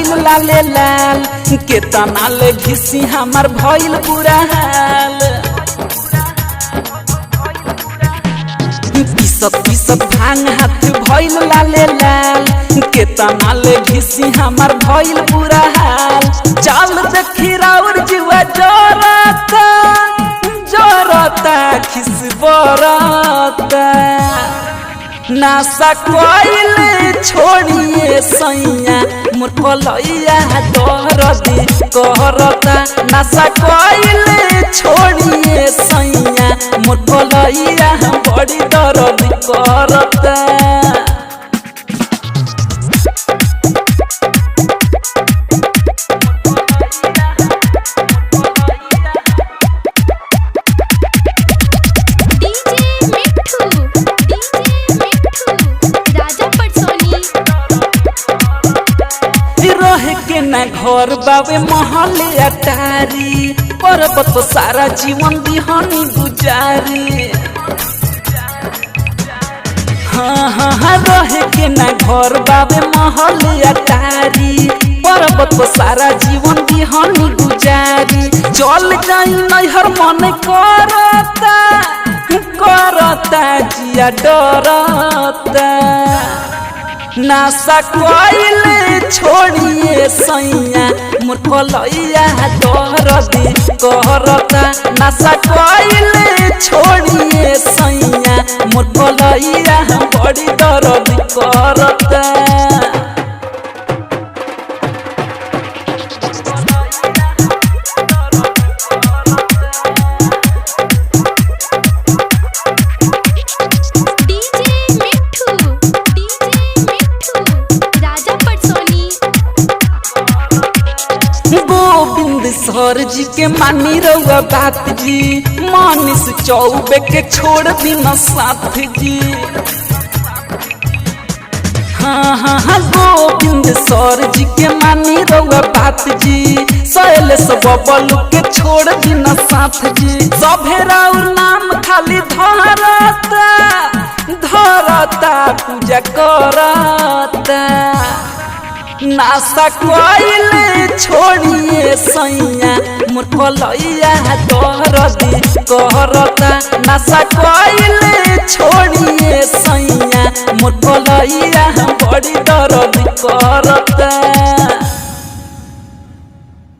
भइल लाले लाल के तनाल घिसी हमार भइल बुरा हाल पीसत पीसत भांग हाथ भइल लाले लाल के तनाल घिसी हमार भइल बुरा हाल चाल देखी राउर जुआ जरता जरता खिस बरता नासा कोइले छोड़िए सैया मोर कलैया दरदी कहरता नासा कोइले छोड़िए सैया मोर कलैया बड़ी दरदी करता घर बाबे महले अटारी पर्वत तो सारा जीवन दिहनी गुजारी हाँ रहे के ना घर बाबे महले अटारी पर्वत तो सारा जीवन दिहनी गुजारी चल जाई नैहर मन करता करता जिया डरता नासा कोइले छोड़िए सैया मोर कलैया दरदी कहरता नासा कोइले छोड़िए सैया मोर कलैया बड़ी दरदी करता सर जी के मानी रहुआ बात जी मानिस चौबे के छोड़ बिना साथ जी हाँ गोविंद सर जी के मानी रहुआ बात जी शैलेश बबलू के छोड़ बिना साथ जी सभे राउर नाम खाली धरता धरता पूजा करता नासा कोइले छोड़िए सैया मोर कलैया दरदी कहरता नासा कोइले छोड़िए सैया मोर कलैया बड़ी दरदी करता।